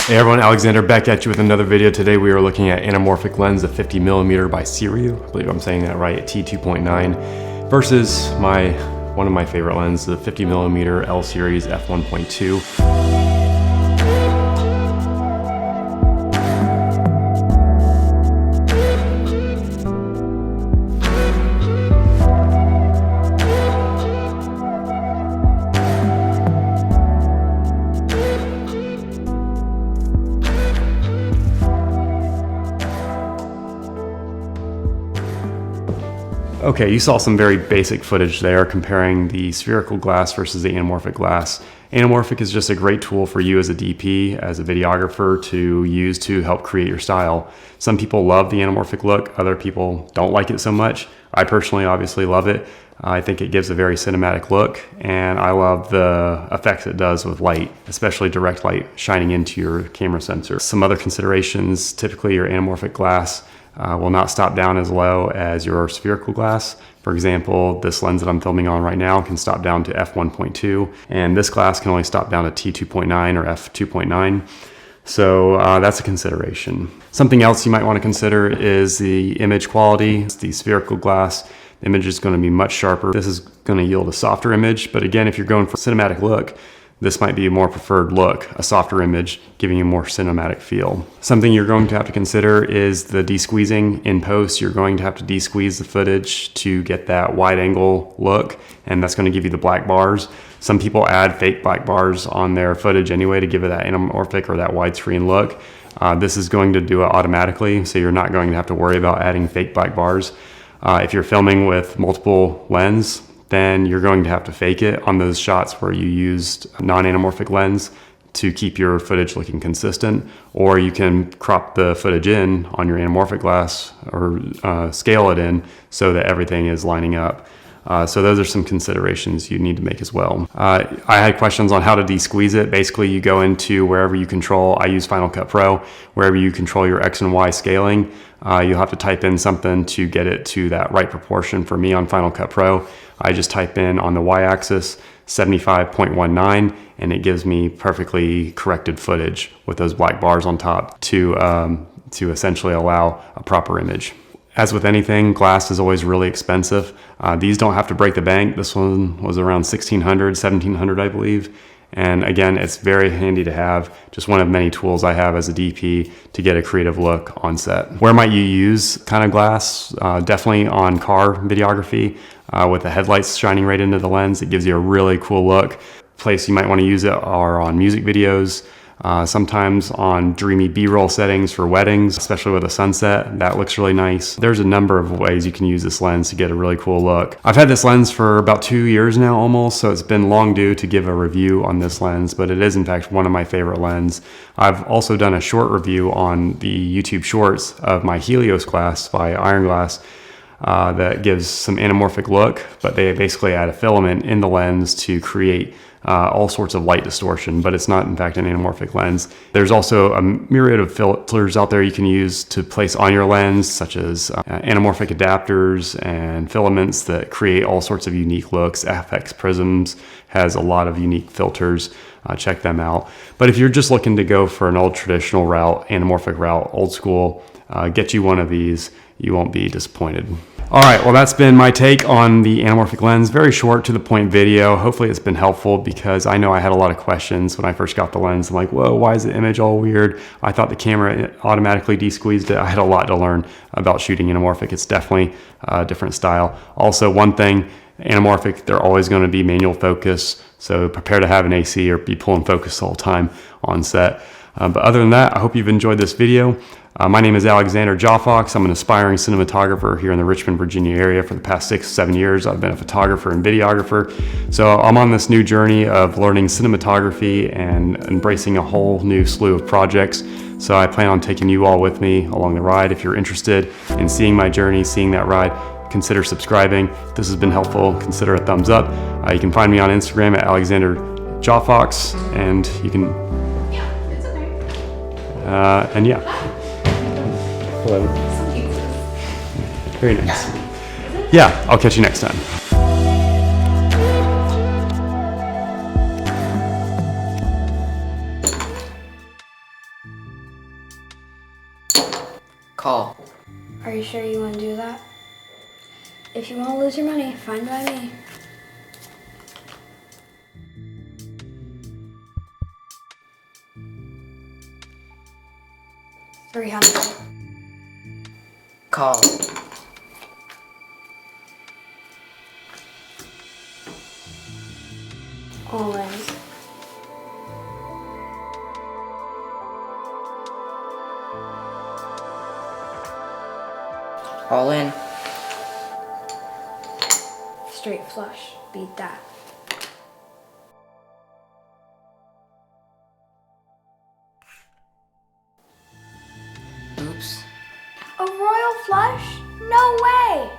Hey everyone, Alexander back at you with another video. Today we are looking at Anamorphic lens, a 50mm by Sirui. I believe I'm saying that right, T2.9, versus one of my favorite lenses, the 50mm L series f1.2. Okay, you saw some very basic footage there comparing the spherical glass versus the anamorphic glass. Anamorphic is just a great tool for you as a DP, as a videographer, to use to help create your style. Some people love the anamorphic look, other people don't like it so much. I personally obviously love it. I think it gives a very cinematic look, and I love the effects it does with light, especially direct light shining into your camera sensor. Some other considerations: typically your anamorphic glass will not stop down as low as your spherical glass. For example, this lens that I'm filming on right now can stop down to f1.2, and this glass can only stop down to T2.9 or f2.9. So that's a consideration. Something else you might want to consider is the image quality. The spherical glass, the image is going to be much sharper. This is going to yield a softer image, but again, if you're going for a cinematic look, this might be a more preferred look, a softer image, giving you a more cinematic feel. Something you're going to have to consider is the de-squeezing. In post, you're going to have to de-squeeze the footage to get that wide angle look, and that's going to give you the black bars. Some people add fake black bars on their footage anyway to give it that anamorphic or that widescreen look. This is going to do it automatically, so you're not going to have to worry about adding fake black bars. If you're filming with multiple lens, then you're going to have to fake it on those shots where you used non-anamorphic lens to keep your footage looking consistent, or you can crop the footage in on your anamorphic glass or scale it in so that everything is lining up. So those are some considerations you need to make as well. I had questions on how to de-squeeze it. Basically, you go into wherever you control. I use Final Cut Pro. Wherever you control your X and Y scaling, you'll have to type in something to get it to that right proportion. For me on Final Cut Pro, I just type in on the Y-axis 75.19, and it gives me perfectly corrected footage with those black bars on top to essentially allow a proper image. As with anything, glass is always really expensive. These don't have to break the bank. This one was around $1,600, $1,700, I believe. And again, it's very handy to have, just one of many tools I have as a DP to get a creative look on set. Where might you use kind of glass? Definitely on car videography with the headlights shining right into the lens. It gives you a really cool look. Place you might want to use it are on music videos, sometimes on dreamy B-roll settings for weddings, especially with a sunset. That looks really nice. There's a number of ways you can use this lens to get a really cool look. I've had this lens for about 2 years now almost, so it's been long due to give a review on this lens, but it is in fact one of my favorite lenses. I've also done a short review on the YouTube Shorts of my Helios glass by Iron Glass that gives some anamorphic look, but they basically add a filament in the lens to create all sorts of light distortion, but it's not in fact an anamorphic lens. There's also a myriad of filters out there you can use to place on your lens, such as anamorphic adapters and filaments that create all sorts of unique looks. FX Prisms has a lot of unique filters. Check them out. But if you're just looking to go for an old traditional route, anamorphic route, old school, get you one of these. You won't be disappointed. All right, well, that's been my take on the anamorphic lens. Very short, to the point video. Hopefully it's been helpful, because I know I had a lot of questions when I first got the lens. I'm like, whoa, why is the image all weird? I thought the camera automatically de-squeezed it. I had a lot to learn about shooting anamorphic. It's definitely a different style. Also, one thing, anamorphic, they're always going to be manual focus, so prepare to have an AC or be pulling focus the whole time on set. But other than that, I hope you've enjoyed this video. My name is Alexander Jawfox. I'm an aspiring cinematographer here in the Richmond, Virginia area. For the past 6-7 years, I've been a photographer and videographer. So I'm on this new journey of learning cinematography and embracing a whole new slew of projects. So I plan on taking you all with me along the ride. If you're interested in seeing my journey, seeing that ride, consider subscribing. If this has been helpful, consider a thumbs up. You can find me on Instagram at Alexander Jawfox, and you can... Yeah, it's okay. And yeah. Hello. Very nice. Yeah, I'll catch you next time. Call. Are you sure you want to do that? If you want to lose your money, fine by me. $300. Call. All in. All in. Straight flush. Beat that. Oops. A royal flush? No way!